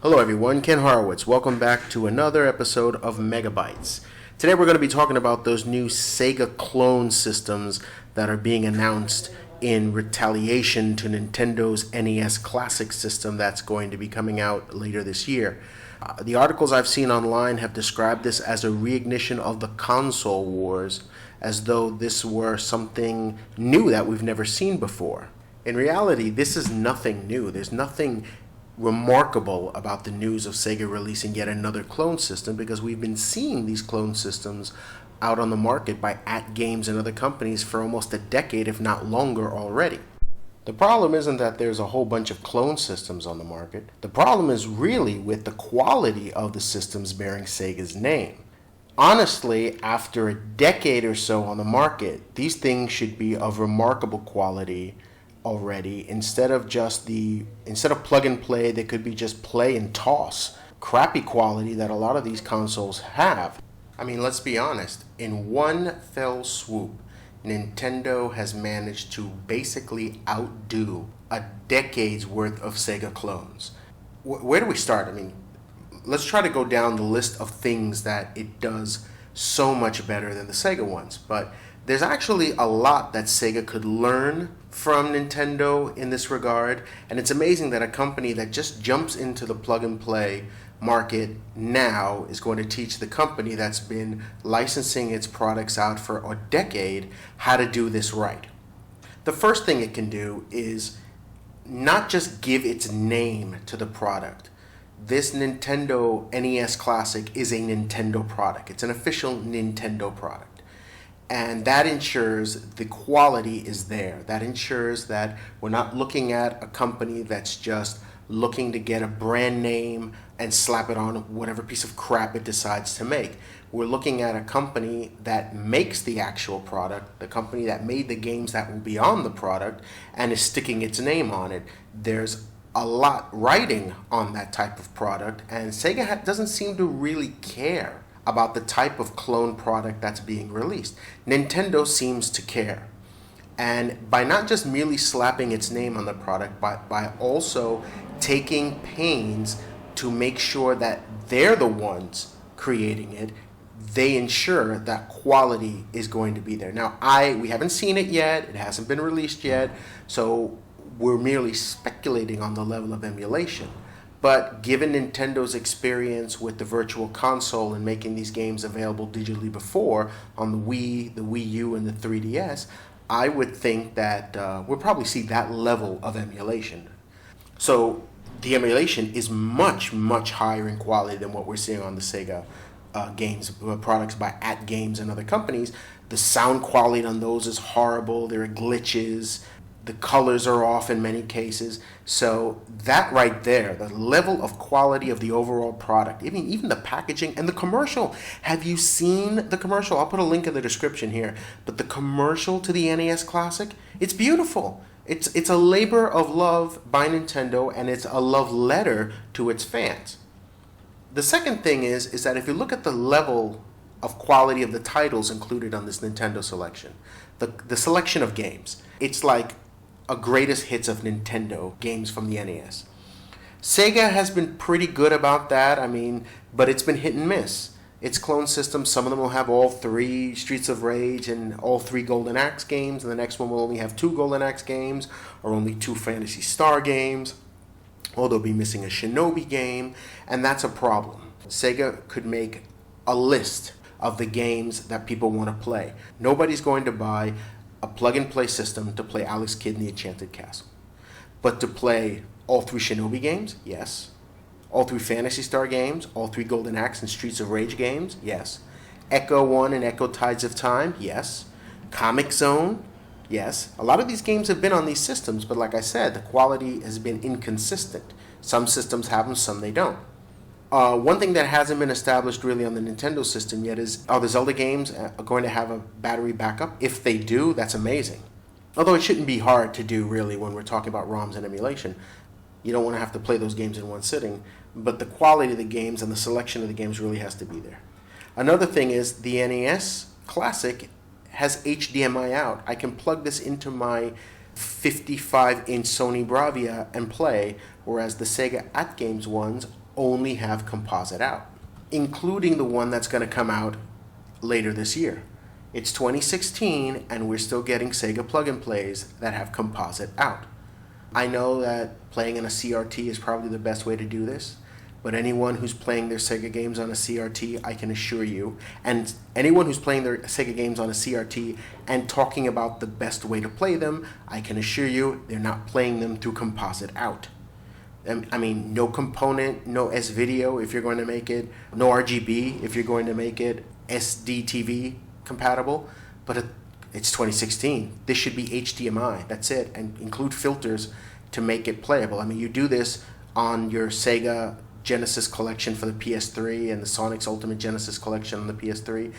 Hello everyone, Ken Horowitz. Welcome back to another episode of Megabytes. Today we're going to be talking about those new Sega clone systems that are being announced in retaliation to Nintendo's NES Classic system that's going to be coming out later this year. The articles I've seen online have described this as a reignition of the console wars, as though this were something new that we've never seen before. In reality, this is nothing new. There's nothing remarkable about the news of Sega releasing yet another clone system, because we've been seeing these clone systems out on the market by AtGames and other companies for almost a decade, if not longer already. The problem isn't that there's a whole bunch of clone systems on the market. The problem is really with the quality of the systems bearing Sega's name. Honestly, after a decade or so on the market, these things should be of remarkable quality already. Instead of plug and play, they could be just play and toss. Crappy quality that a lot of these consoles have. I mean, let's be honest. In one fell swoop, Nintendo has managed to basically outdo a decade's worth of Sega clones. Where do we start? I mean, let's try to go down the list of things that it does so much better than the Sega ones. But there's actually a lot that Sega could learn from Nintendo in this regard, and it's amazing that a company that just jumps into the plug-and-play market now is going to teach the company that's been licensing its products out for a decade how to do this right. The first thing it can do is not just give its name to the product. This Nintendo NES Classic is a Nintendo product. It's an official Nintendo product. And that ensures the quality is there. That ensures that we're not looking at a company that's just looking to get a brand name and slap it on whatever piece of crap it decides to make. We're looking at a company that makes the actual product, the company that made the games that will be on the product, and is sticking its name on it. There's a lot riding on that type of product, and Sega doesn't seem to really care about the type of clone product that's being released. Nintendo seems to care. And by not just merely slapping its name on the product, but by also taking pains to make sure that they're the ones creating it, they ensure that quality is going to be there. Now, we haven't seen it yet, it hasn't been released yet, so we're merely speculating on the level of emulation. But given Nintendo's experience with the Virtual Console and making these games available digitally before on the Wii, the Wii U, and the 3DS, I would think that we'll probably see that level of emulation. So the emulation is much, much higher in quality than what we're seeing on the Sega games, products by AtGames and other companies. The sound quality on those is horrible. There are glitches. The colors are off in many cases. So that right there, the level of quality of the overall product, even the packaging and the commercial. Have you seen the commercial? I'll put a link in the description here. But the commercial to the NES Classic, it's beautiful. It's a labor of love by Nintendo, and it's a love letter to its fans. The second thing is that if you look at the level of quality of the titles included on this Nintendo selection, the selection of games, it's like a greatest hits of Nintendo games from the NES. Sega has been pretty good about that, but it's been hit and miss. Its clone systems, some of them will have all 3 Streets of Rage and all 3 Golden Axe games, and the next one will only have 2 Golden Axe games, or only 2 Phantasy Star games, or they'll be missing a Shinobi game, and that's a problem. Sega could make a list of the games that people want to play. Nobody's going to buy a plug-and-play system to play Alex Kidd in the Enchanted Castle. But to play all 3 Shinobi games, yes. All 3 Phantasy Star games, all 3 Golden Axe and Streets of Rage games, yes. Echo 1 and Echo Tides of Time, yes. Comic Zone, yes. A lot of these games have been on these systems, but like I said, the quality has been inconsistent. Some systems have them, some they don't. One thing that hasn't been established really on the Nintendo system yet is, are the Zelda games going to have a battery backup? If they do, that's amazing. Although it shouldn't be hard to do really when we're talking about ROMs and emulation. You don't want to have to play those games in one sitting, but the quality of the games and the selection of the games really has to be there. Another thing is the NES Classic has HDMI out. I can plug this into my 55-inch Sony Bravia and play, whereas the Sega AtGames ones only have composite out, including the one that's going to come out later this year. It's 2016 and we're still getting Sega plug-and-plays that have composite out. I know that playing in a CRT is probably the best way to do this, but anyone who's playing their Sega games on a CRT, I can assure you, and anyone who's playing their Sega games on a CRT and talking about the best way to play them, I can assure you they're not playing them through composite out. I mean, no component, no S-video if you're going to make it, no RGB if you're going to make it SD-TV compatible, but it's 2016. This should be HDMI, that's it, and include filters to make it playable. I mean, you do this on your Sega Genesis collection for the PS3 and the Sonic's Ultimate Genesis collection on the PS3.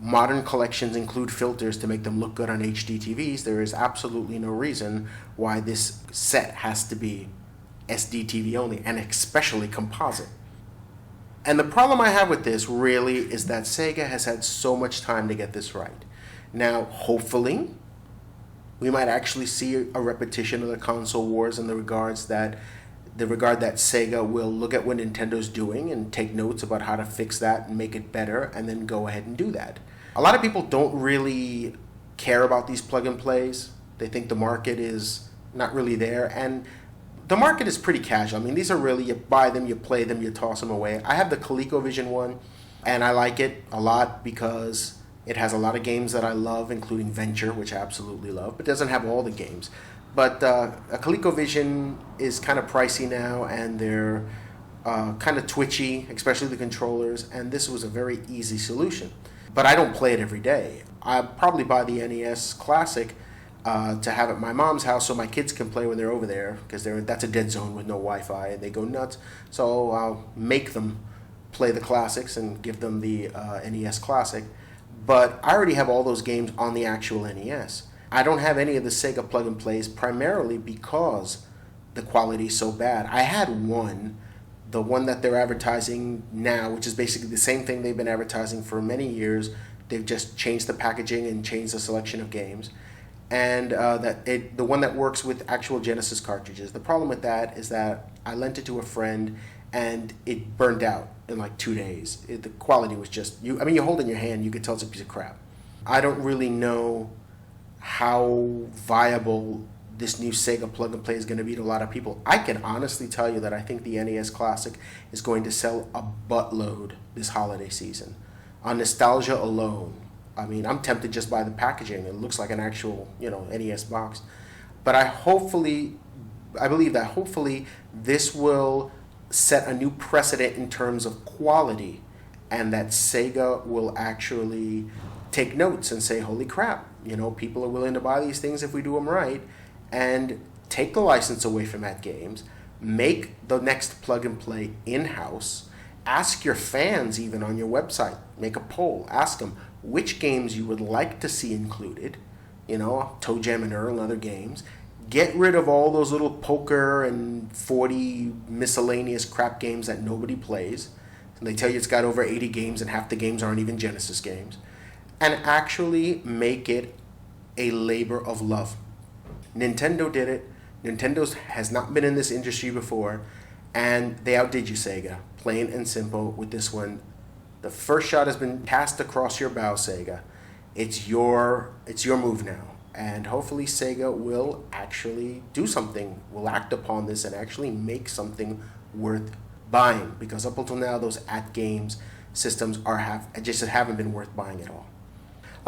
Modern collections include filters to make them look good on HD TVs. There is absolutely no reason why this set has to be SD TV only, and especially composite. And the problem I have with this really is that Sega has had so much time to get this right. Now, hopefully, we might actually see a repetition of the console wars in the regard that Sega will look at what Nintendo's doing and take notes about how to fix that and make it better, and then go ahead and do that. A lot of people don't really care about these plug-and-plays. They think the market is not really there, and the market is pretty casual. I mean, these are really, you buy them, you play them, you toss them away. I have the ColecoVision one, and I like it a lot because it has a lot of games that I love, including Venture, which I absolutely love, but doesn't have all the games. But a ColecoVision is kind of pricey now, and they're kind of twitchy, especially the controllers, and this was a very easy solution. But I don't play it every day. I probably buy the NES Classic to have at my mom's house so my kids can play when they're over there, because that's a dead zone with no Wi-Fi and they go nuts. So I'll make them play the classics and give them the NES Classic. But I already have all those games on the actual NES. I don't have any of the Sega plug-and-plays primarily because the quality is so bad. I had one, the one that they're advertising now, which is basically the same thing they've been advertising for many years. They've just changed the packaging and changed the selection of games. And the one that works with actual Genesis cartridges. The problem with that is that I lent it to a friend and it burned out in like 2 days. The quality was just, you hold it in your hand, you could tell it's a piece of crap. I don't really know how viable this new Sega plug-and-play is going to be to a lot of people. I can honestly tell you that I think the NES Classic is going to sell a buttload this holiday season. On nostalgia alone, I mean, I'm tempted just by the packaging. It looks like an actual, NES box. But I believe that hopefully this will set a new precedent in terms of quality, and that Sega will actually take notes and say, holy crap, people are willing to buy these things if we do them right, and take the license away from that games, make the next plug-and-play in-house, ask your fans even on your website, make a poll, ask them which games you would like to see included, Toe Jam and Earl and other games. Get rid of all those little poker and 40 miscellaneous crap games that nobody plays. And they tell you it's got over 80 games and half the games aren't even Genesis games. And actually make it a labor of love. Nintendo did it. Nintendo has not been in this industry before, and they outdid you, Sega. Plain and simple with this one. The first shot has been cast across your bow, Sega. It's your move now. And hopefully Sega will actually do something, will act upon this and actually make something worth buying. Because up until now, those at-games systems just haven't been worth buying at all.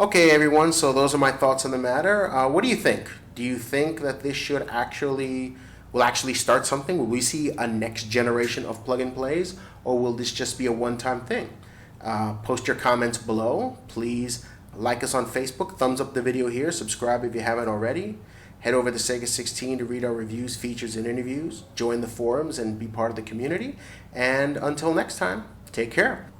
Okay, everyone, so those are my thoughts on the matter. What do you think? Do you think that this will actually start something? Will we see a next generation of plug-and-plays, or will this just be a one-time thing? Post your comments below. Please like us on Facebook, thumbs up the video here, subscribe if you haven't already. Head over to Sega 16 to read our reviews, features, and interviews. Join the forums and be part of the community. And until next time, take care.